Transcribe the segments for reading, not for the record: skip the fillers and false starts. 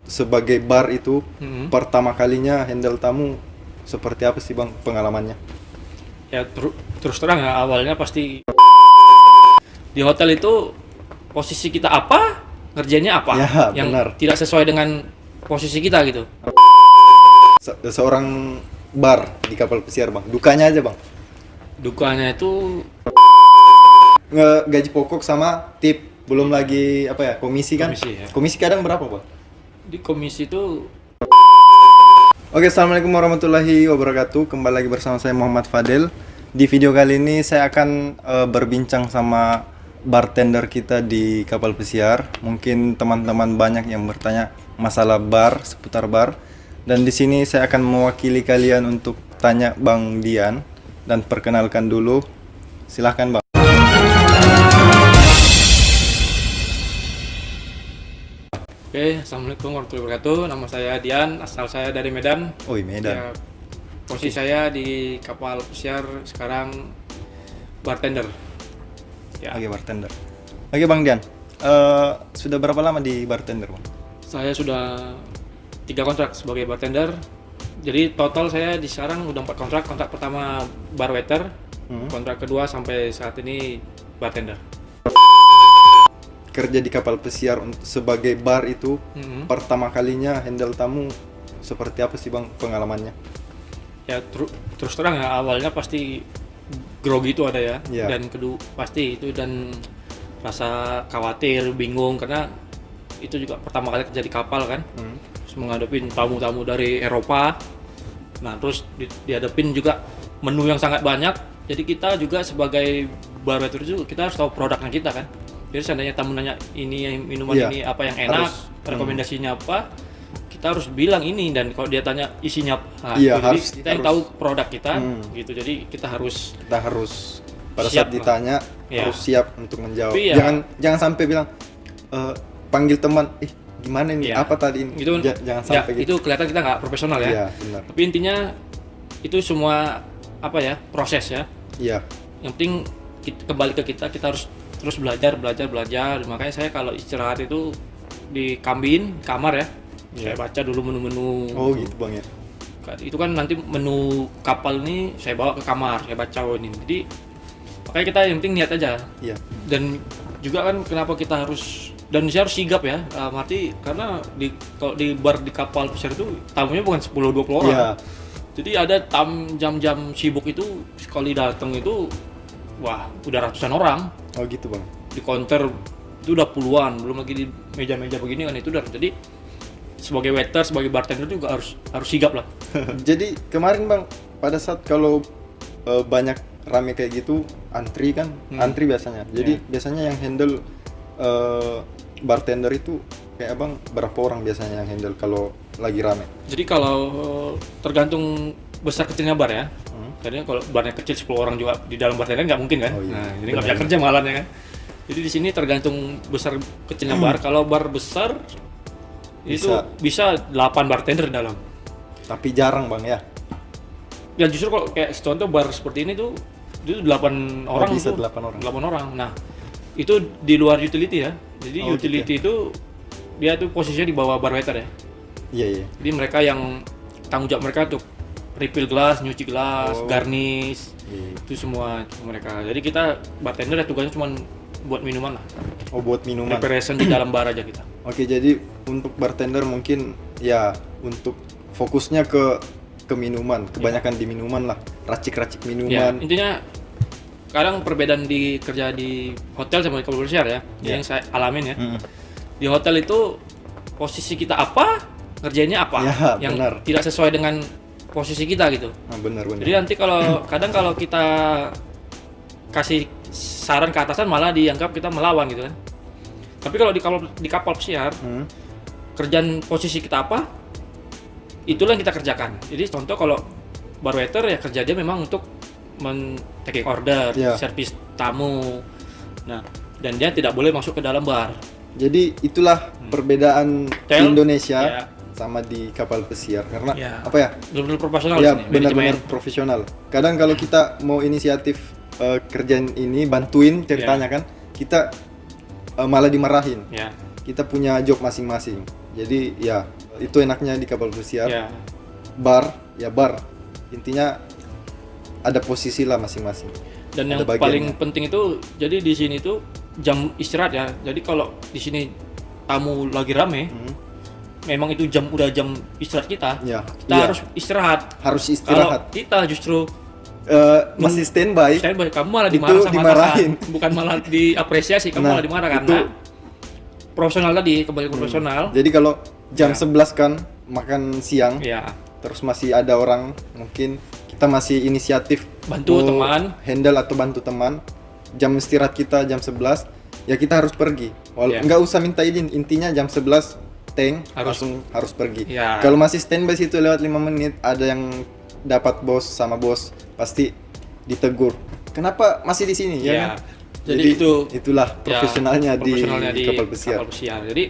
sebagai bar itu pertama kalinya handle tamu seperti apa sih bang pengalamannya? Ya terus terang ya, awalnya pasti di hotel itu posisi kita apa, ngerjainnya apa, Ya, yang benar. tidak sesuai dengan posisi kita gitu. Seorang bar di kapal pesiar bang, dukanya aja bang, Dukanya itu gaji pokok sama tip, belum lagi apa ya, komisi kan? Komisi, ya. Komisi kadang berapa bang? di komisi itu Oke, assalamualaikum warahmatullahi wabarakatuh. Kembali lagi bersama saya Muhammad Fadel. Di video kali ini saya akan berbincang sama bartender kita di kapal pesiar. Mungkin teman-teman banyak yang bertanya masalah bar, seputar bar. Dan di sini saya akan mewakili kalian untuk tanya Bang Dian dan perkenalkan dulu. Silahkan Bang. Oke, assalamualaikum warahmatullahi wabarakatuh. Nama saya Dian, asal saya dari Medan. Oh, Medan. Ya, posisi saya di kapal pesiar sekarang bartender. Ya, Oke, bartender. Oke Bang Dian, sudah berapa lama di bartender Bang? saya sudah 3 kontrak sebagai bartender. Jadi total saya di sekarang udah 4 kontrak. Kontrak pertama bar waiter, kontrak kedua sampai saat ini bartender. Kerja di kapal pesiar sebagai bar itu pertama kalinya handle tamu seperti apa sih Bang pengalamannya? Ya terus terang ya, awalnya pasti grogi itu ada ya. Iya. Dan kedua pasti itu, dan rasa khawatir, bingung karena itu juga pertama kali kerja di kapal kan. Terus menghadapin tamu-tamu dari Eropa. Nah, terus dihadapin juga menu yang sangat banyak. Jadi kita juga sebagai bar waiter itu kita harus tahu produknya kita kan. Jadi seandainya tamu nanya ini minuman Iya, ini apa yang enak, rekomendasinya apa, kita harus bilang ini. Dan kalau dia tanya isinya apa, Iya, jadi harus- kita yang tahu produk kita gitu. Jadi kita harus pada Siap saat ditanya Iya. harus siap untuk menjawab. Tapi ya- Jangan sampai bilang panggil teman, gimana nih, Iya. apa tadi ini? gitu. Jangan Ya, sampai itu kelihatan kita nggak profesional ya. Iya, benar. Tapi intinya itu semua apa ya, proses ya. Iya. Yang penting kembali ke kita harus terus belajar. Makanya saya kalau istirahat itu di kamar ya. Saya baca dulu menu-menu. Oh, gitu Bang ya. Itu kan nanti menu kapal ini saya bawa ke kamar, saya baca ini. Jadi makanya kita yang penting niat aja. Iya. Dan juga kan kenapa kita harus, dan saya harus sigap ya, mati karena kalau di bar di kapal pesiar itu tamunya bukan 10-20 orang. Iya. Jadi ada jam-jam sibuk itu sekali datang itu wah udah ratusan orang. Oh, gitu Bang. Di counter itu udah puluhan, belum lagi di meja-meja begini kan, itu udah. Jadi sebagai waiter, sebagai bartender juga harus sigap lah. Jadi kemarin Bang, pada saat kalau banyak rame kayak gitu, antri kan, antri biasanya. Jadi biasanya yang handle bartender itu kayak Abang berapa orang biasanya yang handle kalau lagi rame? Jadi kalau tergantung besar kecilnya bar ya. Karena kalau barnya kecil 10 orang juga di dalam bartender nggak mungkin kan. Oh, iya. Nah, jadi nggak bisa kerja malah ya kan. Jadi di sini tergantung besar kecilnya bar. Kalau bar besar itu bisa 8 bartender di dalam. Tapi jarang Bang ya. Ya justru kalau kayak contoh bar seperti ini tuh itu 8 orang bisa tuh. 8 orang. 8 orang. Nah, itu di luar utility ya. Jadi Oh, utility itu dia tuh posisinya di bawah bar waiter ya. Iya. Jadi mereka yang tanggung jawab mereka untuk refill gelas, nyuci gelas, garnish, Iya. itu semua mereka. Jadi kita bartender ya tugasnya cuma buat minuman lah. Oh, buat minuman. Preparation di dalam bar aja kita. Oke, jadi untuk bartender mungkin ya untuk fokusnya ke minuman, kebanyakan di minuman lah, racik-racik Ya, minuman. intinya kadang perbedaan di kerja di hotel sama di kapal pesiar ya, yang saya alamin ya. Di hotel itu posisi kita apa, ngerjainnya apa, Ya, yang benar. tidak sesuai dengan posisi kita gitu. Nah, benar. Jadi nanti kalau kita kasih saran ke atasan malah dianggap kita melawan gitu kan. Tapi kalau di kapal pesiar, kerjaan posisi kita apa, itulah yang kita kerjakan. Jadi contoh kalau bar waiter ya kerja dia memang untuk taking order, servis tamu. Nah, dan dia tidak boleh masuk ke dalam bar. Jadi itulah perbedaan di Indonesia Ya. sama di kapal pesiar karena Ya. apa ya? Benar-benar profesional Ya, di sini, benar-benar manajemen. profesional. Kadang kalau kita mau inisiatif kerjaan ini bantuin ceritanya kan, kita malah dimarahin. Ya. Kita punya job masing-masing. Jadi ya itu enaknya di kapal pesiar. Ya. Bar, ya bar. Intinya ada posisi lah masing-masing. Dan yang Ada bagiannya. paling penting itu, jadi di sini tuh jam istirahat ya. Jadi kalau di sini tamu lagi rame, memang itu udah jam istirahat kita. Ya, Kita iya. harus istirahat. Harus Kalau istirahat. kita justru Masih standby. standby, kamu malah Itu dimarah sama dimarahin. atasan. Bukan malah diapresiasi, kamu Nah, malah dimarah itu- karena profesional tadi, kembali ke profesional. Jadi kalau jam Ya. 11 kan makan siang, Ya, terus masih ada orang, mungkin kita masih inisiatif bantu mau teman. handle atau bantu teman. Jam istirahat kita jam 11, ya kita harus pergi. Iya. Nggak usah minta izin, intinya jam 11 langsung harus pergi. Iya. Kalau masih standby situ lewat 5 menit, ada yang dapat bos sama bos pasti ditegur. Kenapa masih di sini ya? Ya. Kan? Jadi itulah ya, profesionalnya, profesionalnya di kapal pesiar. Jadi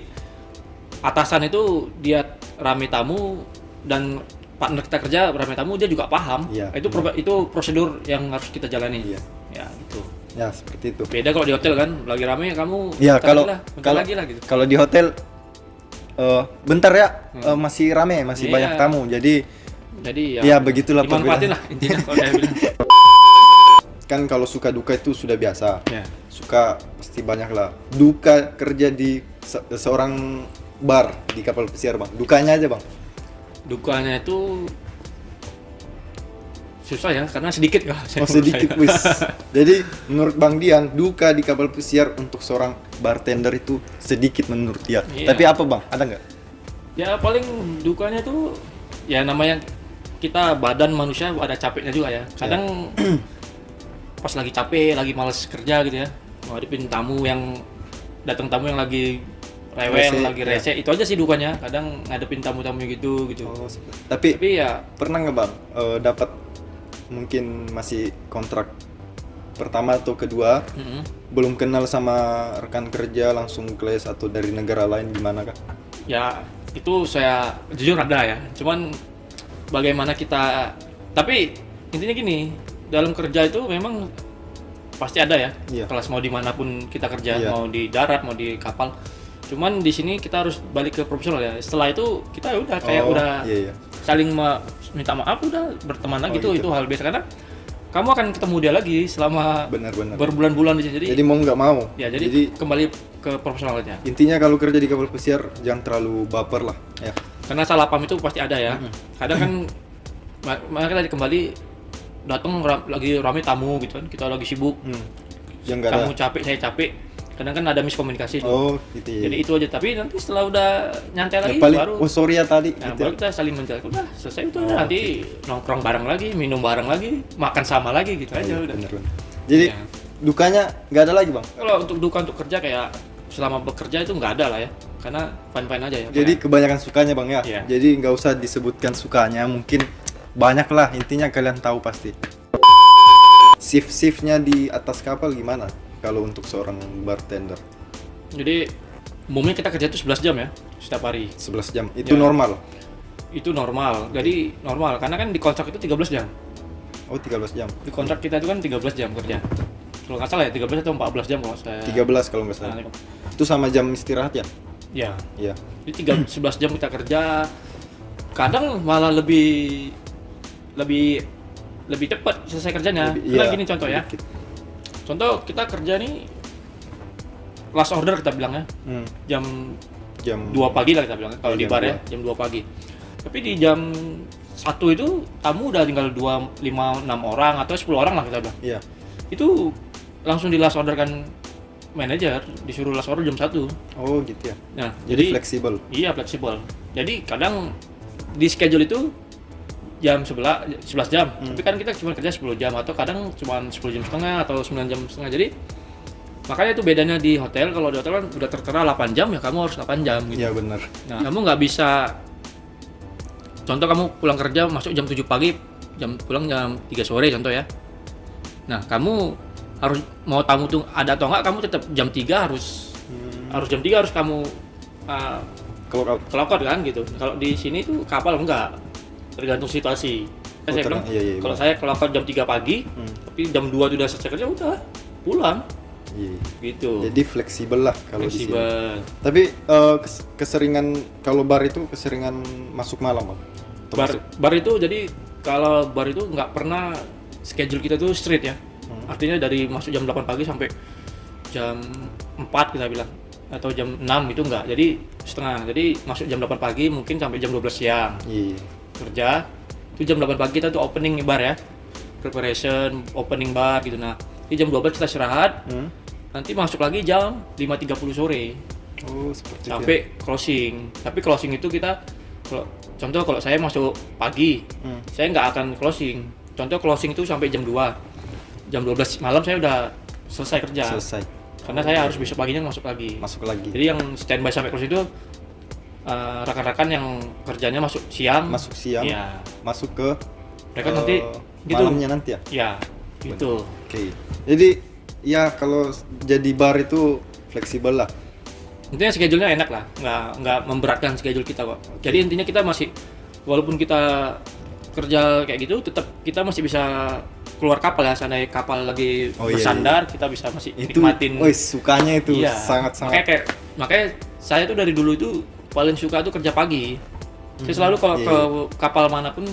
atasan itu dia rame tamu dan partner kita kerja rame tamu, dia juga paham. Iya, Itu itu prosedur yang harus kita jalani. Iya. Ya, gitu. Ya seperti itu. Beda kalau di hotel kan, lagi rame kamu Ya bentar kalau bentar lagi lah gitu. kalau di hotel bentar ya, masih rame, masih Iya. banyak tamu. Jadi Jadi ya begitulah dimanfaatin perbedaan. lah intinya kalau saya bilang. Kan kalau suka duka itu sudah biasa. Ya. Suka pasti banyak lah. Duka kerja di seorang bar di kapal pesiar, Bang. Dukanya aja, Bang. Dukanya itu susah ya, karena sedikit kalau saya Oh, sedikit menurut wis. saya. Jadi menurut Bang Dian, duka di kapal pesiar untuk seorang bartender itu sedikit menurut dia. Iya. Tapi apa, Bang? Ada nggak? Ya paling dukanya tuh ya namanya kita badan manusia ada capeknya juga ya. Kadang pas lagi capek, lagi males kerja gitu ya, ngadepin tamu yang tamu yang lagi rewel, Rese, lagi ya. rese, itu aja sih dukanya. Kadang ngadepin tamu-tamu gitu. Oh, tapi Tapi ya pernah nggak, Bang, dapat mungkin masih kontrak pertama atau kedua, belum kenal sama rekan kerja, langsung kelas atau dari negara lain, gimana kah? ya itu saya jujur ada ya. Cuman bagaimana kita, tapi intinya gini, dalam kerja itu memang pasti ada ya. Iya. Kelas mau dimanapun kita kerja, Iya. mau di darat, mau di kapal. Cuman di sini kita harus balik ke profesional ya. Setelah itu kita ya udah kayak Oh, udah iya. saling minta maaf, udah berteman lagi, Oh, gitu. itu hal biasa karena kamu akan ketemu dia lagi selama Benar-benar. berbulan-bulan di sini. Jadi mau nggak mau. ya jadi kembali ke profesionalnya. Intinya kalau kerja di kapal pesiar jangan terlalu baper lah, ya. Karena salah paham itu pasti ada ya. Kadang kan mereka tadi kembali datang lagi rame tamu gitu kan, kita lagi sibuk, Yang nggak ada. kamu capek, saya capek. Kadang kan ada miskomunikasi tuh. Oh, gitu ya. Jadi itu aja. Tapi nanti setelah udah nyantai Ya, lagi paling, baru, oh sorry ya tadi. nah, gitu baru ya. kita saling menjelaskan. Udah selesai itu nanti nongkrong bareng lagi, minum bareng lagi, makan sama lagi gitu aja udah. Bener-bener. Jadi Ya. dukanya nggak ada lagi, Bang. Kalau untuk duka untuk kerja kayak selama bekerja itu nggak ada lah ya, karena fine-fine aja ya. Jadi kebanyakan sukanya, Bang, ya. Iya. Jadi nggak usah disebutkan sukanya, mungkin banyak lah, intinya kalian tahu pasti. Shift-shiftnya di atas kapal gimana kalau untuk seorang bartender? Jadi umumnya kita kerja itu 11 jam ya setiap hari. 11 jam. Itu Ya. normal. Itu normal. Jadi normal karena kan di kontrak itu 13 jam. Oh, 13 jam. Di kontrak kita itu kan 13 jam kerja. Kalau nggak salah ya 13 atau 14 jam kalau saya. 13 kalau nggak salah. Nah, Itu sama jam istirahat ya? ya. Iya. Jadi 11 jam kita kerja. Kadang malah lebih cepat selesai kerjanya. Lebih- Karena iya, gini contoh ya. sedikit. Contoh kita kerja nih last order kita bilang ya. Jam Jam 2 pagi lah kita bilang kalau Iya, di jam bar ya, 2. jam 2 pagi. Tapi di jam 1 itu tamu udah tinggal 2, 5, 6 orang atau 10 orang lah kita bilang. Iya. Itu langsung di last order kan manajer, disuruh last order jam 1. Oh, gitu ya. Nah, Jadi fleksibel. Iya, fleksibel. Jadi kadang di schedule itu jam 11 jam. Tapi kan kita cuma kerja 10 jam atau kadang cuma 10 jam setengah atau 9 jam setengah. Jadi makanya itu bedanya di hotel. Kalau di hotel kan udah tertera 8 jam ya kamu harus 8 jam gitu. Iya, benar. Nah, kamu nggak bisa, contoh kamu pulang kerja masuk jam 7 pagi, pulang jam 3 sore contoh ya. Nah, kamu harus mau tamu tuh ada atau enggak, kamu tetap jam 3 harus jam 3 harus kamu Clock out. clock out kan gitu. Kalau di sini tuh kapal enggak, tergantung situasi. Oh, Saya bilang, iya, kalau benar. saya clock out jam 3 pagi, tapi jam 2 tuh udah selesai kerja, udah pulang. Iya. Gitu. Jadi fleksibel lah kalau di sini. Fleksibel. Tapi keseringan kalau bar itu keseringan masuk malam Bang? Atau Bar itu jadi kalau bar itu nggak pernah schedule kita tuh straight ya. Artinya dari masuk jam 8 pagi sampai jam 4 kita bilang atau jam 6 itu enggak. Jadi setengah. Jadi masuk jam 8 pagi mungkin sampai jam 12 siang. Iya. Kerja. Itu jam 8 pagi kita tuh opening bar ya. Preparation, opening bar gitu. Nah, di jam 12 kita istirahat. Nanti masuk lagi jam 5.30 sore. Oh, seperti itu. Sampai closing. Tapi closing itu kita contoh kalau saya masuk pagi, saya nggak akan closing. Contoh closing itu sampai jam 2. Jam 12 malam saya udah selesai kerja. Selesai. Karena saya harus besok paginya masuk lagi. Masuk lagi. Jadi yang standby sampai closing itu rekan-rekan yang kerjanya masuk siang. Masuk siang. Ya. Masuk ke Mereka nanti gitu. malamnya nanti ya. Ya, gitu. Oke. Jadi ya kalau jadi bar itu fleksibel lah. Intinya schedule-nya enak lah, nggak memberatkan schedule kita kok. Jadi intinya kita masih, walaupun kita kerja kayak gitu, tetap kita masih bisa keluar kapal ya, seandainya kapal lagi bersandar, kita bisa masih itu, nikmatin. Sukanya itu Iya. sangat-sangat. Makanya saya tuh dari dulu itu paling suka tuh kerja pagi. Saya selalu kalau ke kapal manapun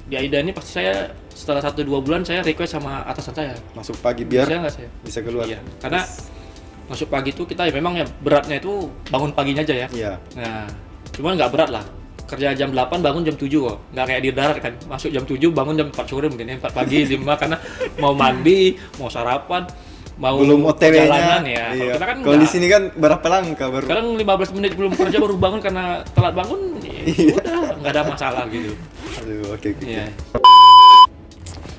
di AIDA ini pasti saya setelah 1-2 bulan saya request sama atasan saya. Masuk pagi biar Bisa nggak saya? bisa keluar. Iya, karena masuk pagi itu kita memang ya beratnya itu bangun paginya aja ya. Iya. Nah, cuman nggak berat lah. Kerja jam 8 bangun jam 7 kok. Nggak kayak di darat kan. Masuk jam 7 bangun jam 4 sore mungkin ya. 4 pagi 5 karena mau mandi, mau sarapan, mau Belum OTW-nya. ya. Iya. Kalau kita kan Kalau di sini kan berapa langkah baru? sekarang 15 menit belum kerja baru bangun karena telat bangun. Ya udah, nggak ada masalah gitu. Aduh, oke. Iya.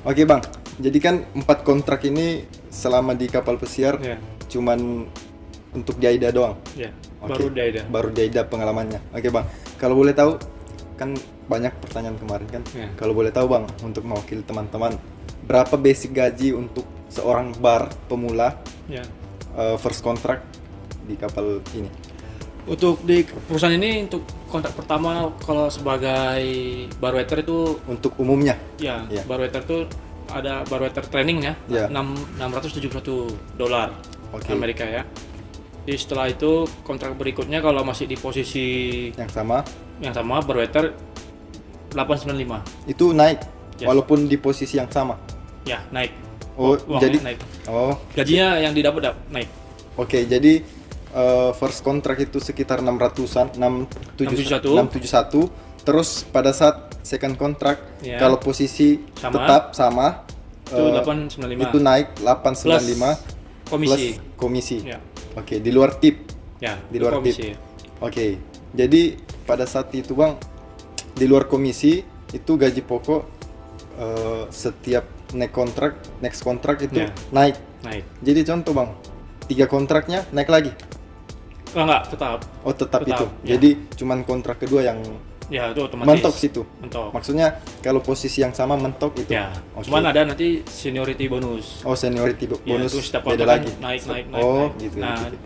Oke, Bang. Jadi kan 4 kontrak ini selama di kapal pesiar Iya. cuman untuk di AIDA doang. Ya, Oke. baru dia ada. Baru di AIDA pengalamannya. Oke, Bang. Kalau boleh tahu, kan banyak pertanyaan kemarin kan. Iya. Kalau boleh tahu, Bang, untuk mewakili teman-teman, berapa basic gaji untuk seorang bar pemula Ya. first kontrak di kapal ini? Untuk di perusahaan ini untuk kontrak pertama kalau sebagai barwaiter itu Untuk umumnya? ya, Iya. barwaiter itu ada barwaiter training ya, Iya. $671 Oke. Amerika ya. Jadi setelah itu kontrak berikutnya kalau masih di posisi Yang sama? barwaiter 895 Itu naik Yes. walaupun di posisi yang sama. ya naik. Oh, Uangnya jadi naik. Oh, Gajinya yang didapat naik. oke. Jadi first kontrak itu sekitar 600-an, 671. Terus pada saat second kontrak Ya. kalau posisi Sama. tetap sama Itu 895 itu naik 895 komisi. plus komisi. Ya. Oke, di luar tip. Ya, Di itu luar komisi. Oke. Jadi pada saat itu, Bang, di luar komisi itu gaji pokok setiap next kontrak itu Ya. naik. Naik. Jadi contoh, Bang, 3 kontraknya naik lagi. Enggak, tetap. Oh, tetap Tetap, itu. ya. Jadi cuman kontrak kedua yang Ya, itu otomatis. mentok situ. Mentok. Maksudnya kalau posisi yang sama mentok itu. Ya, Oke. cuman ada nanti seniority bonus. Oh, seniority Ya, bonus itu setiap beda kontrak lagi. kan naik. Oh, naik. gitu. Nah, gitu.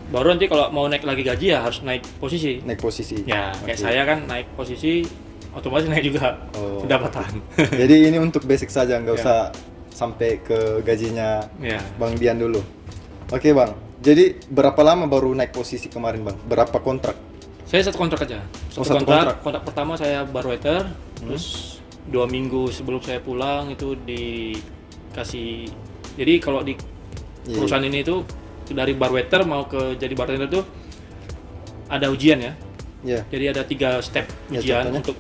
baru nanti kalau mau naik lagi gaji ya harus naik posisi. Naik posisi. Ya, kayak Oke. saya kan naik posisi, otomatis naik juga Oh. pendapatan. Jadi ini untuk basic saja, nggak Ya. usah sampai ke gajinya Ya, Bang Dian dulu. Oke, Bang. Jadi berapa lama baru naik posisi kemarin, Bang? Berapa kontrak? saya satu kontrak aja. Oh, satu kontrak. Kontrak pertama saya barwaiter, terus 2 minggu sebelum saya pulang itu dikasih. Jadi kalau di Iya. perusahaan ini itu dari barwaiter mau ke jadi bartender tuh ada ujian ya. Iya. Jadi ada 3 step Ya, ujian contohnya? untuk.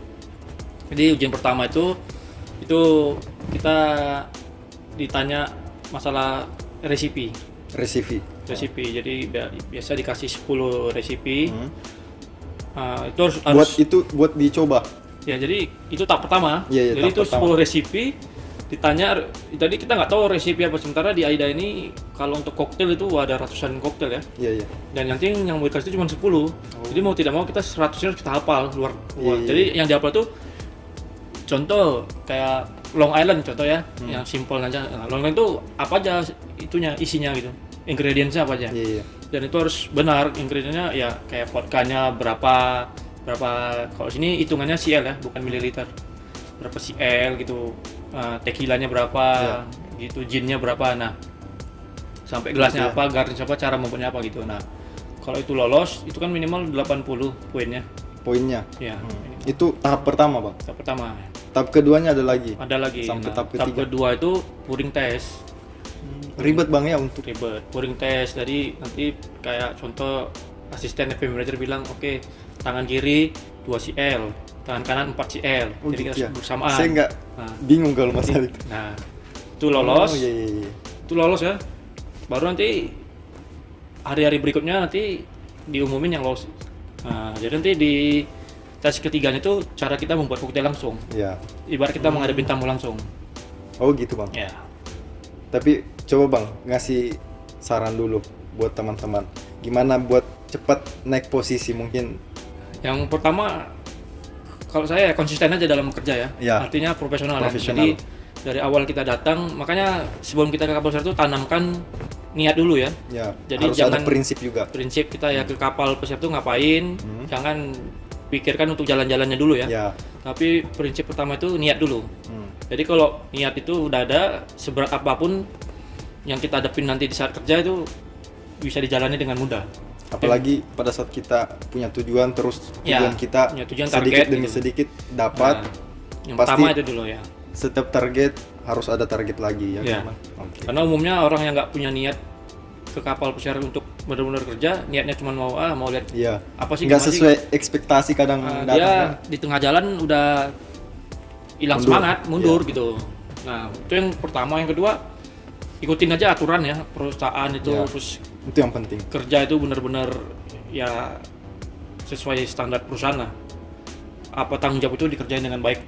Jadi ujian pertama itu kita ditanya masalah resipi. Resipi. Jadi biasa dikasih 10 resipi. Itu harus Buat dicoba. ya, jadi itu tahap pertama. Iya, iya, Jadi tahap itu pertama. 10 resipi ditanya. Tadi kita nggak tahu resipi apa, sementara di AIDA ini kalau untuk koktail itu ada ratusan koktail ya. Iya, iya. Dan yang mau dikasih itu cuma 10. Jadi mau tidak mau kita 100-nya harus kita hafal luar. Iya, iya. Jadi yang dihafal tuh contoh kayak Long Island contoh ya, yang simple aja. Nah, Long Island itu apa aja itunya, isinya gitu. Ingredientsnya apa aja. Iya, iya. Dan itu harus benar ingredientsnya ya, kayak vodkanya berapa kalau sini hitungannya CL ya, bukan mililiter. Berapa CL gitu. Tequilanya berapa Iya. gitu, ginnya berapa. Nah, sampai gelasnya Gitu ya. apa, garnish apa, cara membuatnya apa gitu. Nah, kalau itu lolos, itu kan minimal 80 poinnya. Poinnya. Ya, Itu tahap pertama, Bang. tahap pertama. Tahap keduanya ada lagi. Ada lagi. Sampai Nah, tahap tahap ketiga. kedua itu pouring test. Ribet Bang ya untuk Ribet. Pouring test, jadi nanti kayak contoh asisten FP manager bilang, oke, tangan kiri 2 cl, tangan kanan 4 cl. Jadi gitu kita ya. bersamaan. Saya nggak Nah, bingung kalau masalah itu. nah, itu lolos. Oh, iya, iya, iya. Itu lolos ya. Baru nanti hari-hari berikutnya nanti diumumin yang lolos. Nah, jadi nanti di tes ketiganya itu cara kita membuat koktail langsung. Iya. Ibarat kita menghadapi tamu langsung. Oh gitu Bang. Ya. Tapi coba Bang ngasih saran dulu buat teman-teman. Gimana buat cepat naik posisi mungkin. Yang pertama, kalau saya konsisten aja dalam bekerja ya. Ya. Artinya profesional. Ya. Profesional. Jadi dari awal kita datang, makanya sebelum kita ke kapal pesiar itu tanamkan niat dulu ya. Ya. Jadi Harus ada jangan- prinsip juga. Prinsip kita ya ke kapal pesiar itu ngapain, jangan pikirkan untuk jalan-jalannya dulu ya. Ya. Tapi prinsip pertama itu niat dulu. Hmm. Jadi kalau niat itu udah ada, seberat apapun yang kita hadapin nanti di saat kerja itu bisa dijalani dengan mudah. Apalagi pada saat kita punya tujuan terus Ya, tujuan kita punya tujuan, sedikit target demi gitu. sedikit dapat. Nah, yang pasti- pertama itu dulu ya. Setiap target harus ada target lagi ya. Ya. kan, Bang? Oke. Karena umumnya orang yang nggak punya niat ke kapal pesiar untuk benar-benar kerja, niatnya cuma mau lihat Iya. apa sih Nggak gimana sih? sesuai ekspektasi kadang Dia datang. kan. di tengah jalan udah hilang Mundur. semangat, mundur Iya. gitu. Nah, itu yang pertama. Yang kedua, ikutin aja aturan ya perusahaan itu. Iya. Terus Itu yang penting. kerja itu benar-benar ya sesuai standar perusahaan lah. Apa tanggung jawab itu dikerjain dengan baik.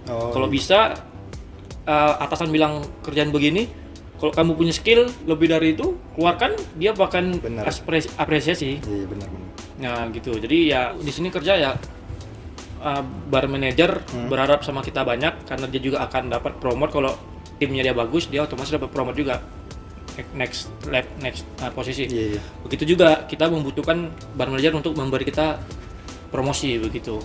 Oh, Kalau iya. bisa atasan bilang kerjaan begini, kalau kamu punya skill lebih dari itu, keluarkan, dia bahkan Benar. apresiasi. Iya, benar-benar. Nah gitu. Jadi ya di sini kerja ya bar manager berharap sama kita banyak karena dia juga akan dapat promote. Kalau timnya dia bagus, dia otomatis dapat promote juga next posisi. Iya, iya. Begitu juga kita membutuhkan bar manager untuk memberi kita promosi begitu.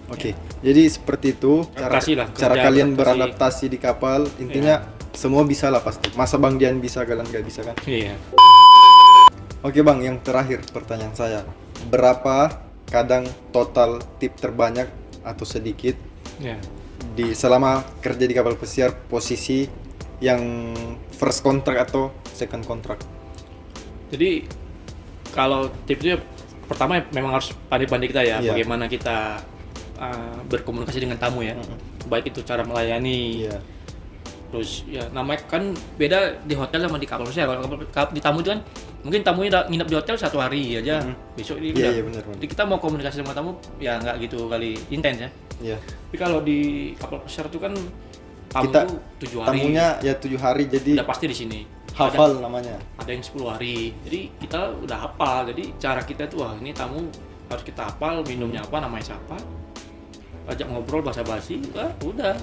Oke, jadi seperti itu cara Adaptasi lah, cara kerja kalian adaptasi. beradaptasi di kapal. Intinya semua bisa lah pasti. Masa Bang Dian bisa, kalian nggak bisa kan? Iya. Oke Bang, yang terakhir pertanyaan saya. Berapa kadang total tip terbanyak atau sedikit Ya. di selama kerja di kapal pesiar, posisi yang first contract atau second contract? Jadi kalau tipsnya pertama memang harus pandai-pandai kita ya, Iya. bagaimana kita berkomunikasi dengan tamu ya, baik itu cara melayani, Iya. terus ya namanya kan beda di hotel sama di kapal pesiar. Kalau di tamu itu kan mungkin tamunya udah nginep di hotel 1 hari aja, besok ini Iya, udah. iya, benar. Jadi kita mau komunikasi sama tamu ya nggak gitu kali intens ya. Iya. Tapi kalau di kapal pesiar itu kan tamu Kita tuh 7 hari, tamunya ya 7 hari jadi udah pasti di sini. hafal namanya. Ada yang 10 hari, jadi kita udah hafal. Jadi cara kita tuh, wah ini tamu harus kita hafal, minumnya apa, namanya siapa, ajak ngobrol basa-basi, udah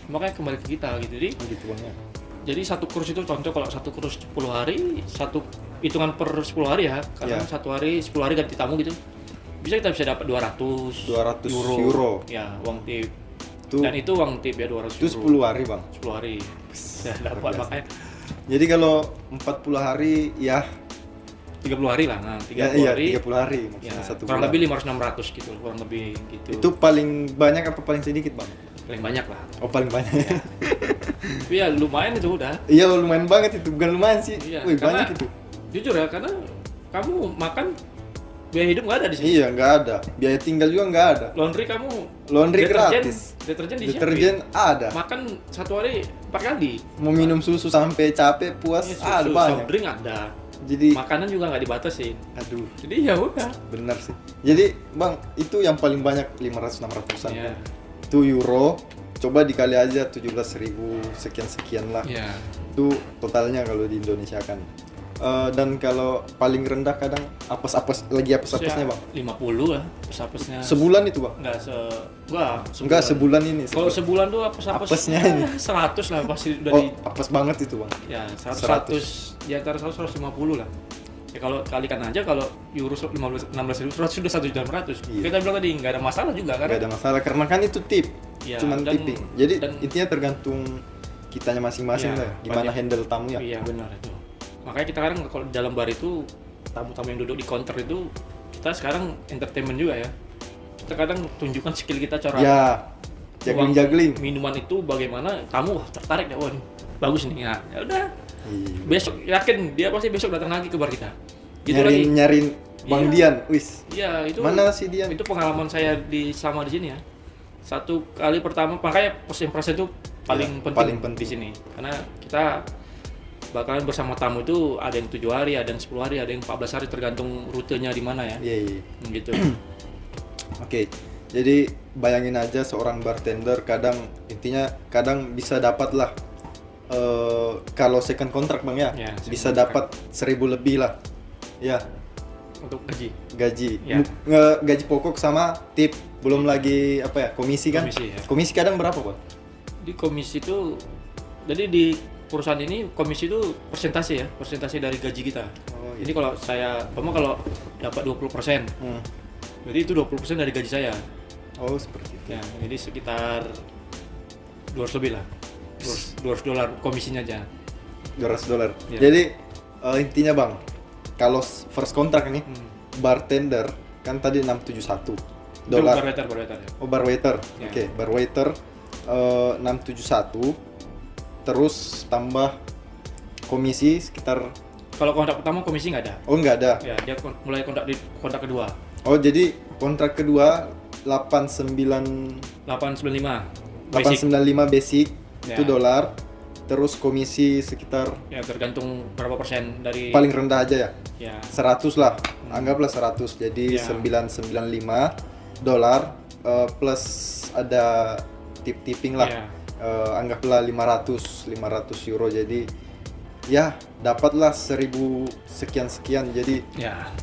makanya kembali ke kita gitu. Gitu Bang ya. Jadi satu kurs itu contoh, kalau satu kurs 10 hari, satu hitungan per 10 hari ya, kadang Iya. satu hari 10 hari ganti tamu gitu, kita bisa dapat 200 euro. ya, uang tip. Itu Dan itu uang tip ya, 200 itu 10 hari Bang. 10 hari ya, dapat biasa. makanya Jadi kalau 40 hari ya 30 hari lah. Nah, 30 iya, hari 30 hari ya, maksudnya satu kurang bulan. lebih 500-600 gitu, kurang lebih gitu. Itu paling banyak apa paling sedikit Bang? paling banyak lah. Oh paling banyak. Tapi ya lumayan itu udah. Iya lumayan banget itu, bukan lumayan sih. Iya, Wih karena- banyak itu. Jujur ya, karena kamu makan biaya hidup nggak ada di sini. Iya nggak ada, biaya tinggal juga nggak ada. Laundry kamu Laundry deterjen, gratis. Deterjen disiapin. Deterjen ada. Makan satu hari 4 kali. Mau minum susu sampai capek puas Iya, ada susu, banyak. soft drink ada. Jadi Makanan juga nggak dibatasin. aduh Jadi ya udah. benar sih. Jadi Bang itu yang paling banyak 500-600an. Iya. Itu euro. Coba dikali aja 17.000 sekian-sekian lah. Iya. Itu totalnya kalau di Indonesia kan. Dan kalau paling rendah kadang apes-apes lagi apes-apesnya Ya, Bang. 50 lah apesnya. Sebulan itu Bang. Enggak sebulan ini. Kalau sebulan tuh apesnya Apesnya ini. 100 lah pasti udah Oh, di apes banget itu Bang. ya 100, 100. di antara 100 150 lah. Ya kalau kalikan aja, kalau euro 16.000 100 sudah 1.600.000. Iya. Kita bilang tadi nggak ada masalah juga Nggak karena ada masalah karena kan itu tip. Iya, Cuman dan- tipping. Jadi dan- intinya tergantung kitanya masing-masing Iya, lah. Gimana banyak. handle tamu ya. Iya benar itu. Makanya kita sekarang kalau di dalam bar itu tamu-tamu yang duduk di counter itu kita sekarang entertainment juga ya. Kita kadang tunjukkan skill kita cara Ya, juggling. minuman itu bagaimana tamu wah, tertarik ya, wah ini bagus nih. Nah, ya udah. Iya. Besok yakin dia pasti besok datang lagi ke bar kita. Gitu lagi. Nyariin Bang Iya. Dian, wis. Iya, itu. Mana si Dian? Itu pengalaman saya selama di sini ya. Satu kali pertama makanya first impression itu paling Ya, penting paling penting di sini. Karena kita bakalan bersama tamu itu ada yang 7 hari, ada yang 10 hari, ada yang 14 hari tergantung rutenya di mana ya. Iya. Gitu. Oke, jadi bayangin aja seorang bartender kadang bisa dapat lah kalau second kontrak Bang ya, Ya, second bisa contract. dapat 1.000 lebih lah. Ya, Untuk gaji. gaji. Ya. Gaji pokok sama tip, belum lagi apa ya, komisi kan? Komisi, ya. Komisi kadang berapa, Bang? Di komisi itu jadi di perusahaan ini komisi itu persentase dari gaji kita. Oh, Ini kalau saya kalau dapat 20%, Hmm. berarti itu 20% dari gaji saya. Oh, seperti itu. Ya, jadi sekitar 200 lebih lah. 200 dolar komisinya aja. $200. Ya. Jadi intinya Bang, kalau first kontrak nih bartender kan tadi 671 Itu dolar. bar waiter ya. Oh, bar waiter. Ya. Oke, bar waiter 671 terus tambah komisi sekitar Kalau kontrak pertama komisi nggak ada. oh nggak ada. Ya, dia mulai kontrak kedua. Oh, jadi kontrak kedua 89 895 basic. 895 basic Ya. itu dolar. Terus komisi sekitar Ya, tergantung berapa persen dari paling rendah aja ya. ya. 100 lah, anggaplah 100, jadi Ya. 995 dolar plus ada tipping lah. Ya. Anggaplah 500 euro, jadi ya dapatlah 1.000 sekian jadi Ya.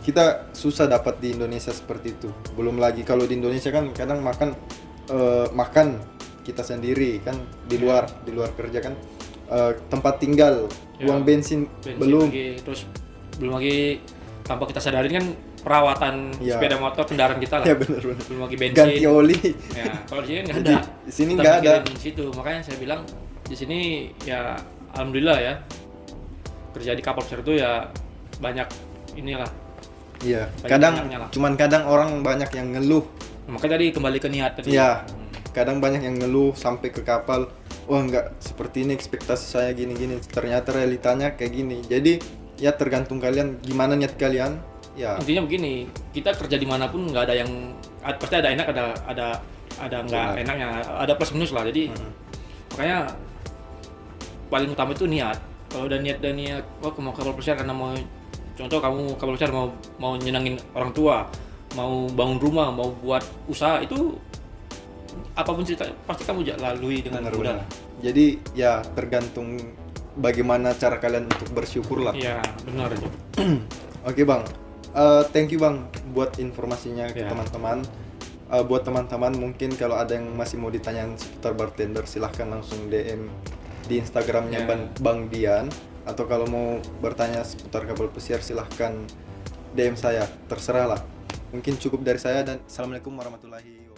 kita susah dapat di Indonesia seperti itu. Belum lagi kalau di Indonesia kan kadang makan kita sendiri kan di luar kerja kan, tempat tinggal, Ya. uang bensin belum. lagi, terus belum lagi tanpa kita sadarin kan perawatan Ya. sepeda motor kendaraan kita lah. Ya benar. Belum lagi bensin. Ganti oli. Ya, kalau di sini nggak ada. Di sini Kita nggak ada. mikirin di situ. Makanya saya bilang di sini ya alhamdulillah ya kerja di kapal besar itu ya banyak inilah. Iya. Banyak Kadang banyaknya lah. cuman kadang orang banyak yang ngeluh. Makanya tadi kembali ke niat tadi. Iya. Kadang banyak yang ngeluh sampai ke kapal. Wah nggak seperti ini, ekspektasi saya gini-gini. Ternyata realitanya kayak gini. Jadi ya tergantung kalian gimana niat kalian. Ya. Intinya begini, kita kerja dimanapun nggak ada yang pasti ada enak, ada nggak Benar. enaknya, ada plus minus lah. Jadi makanya paling utama itu niat. Kalau udah niat wah aku mau kapal pesiar karena mau, contoh kamu kapal pesiar mau nyenangin orang tua, mau bangun rumah, mau buat usaha, itu apapun cerita pasti kamu lalui dengan mudah Benar-benar. lah. Jadi ya tergantung bagaimana cara kalian untuk bersyukur lah. Iya benar itu. Oke Bang, thank you Bang buat informasinya ke Ya. teman-teman. Buat teman-teman mungkin kalau ada yang masih mau ditanyain seputar bartender silahkan langsung DM di Instagramnya Ya. Bang Dian, atau kalau mau bertanya seputar kapal pesiar silahkan DM saya, terserah lah. Mungkin cukup dari saya dan assalamualaikum warahmatullahi wabarakatuh.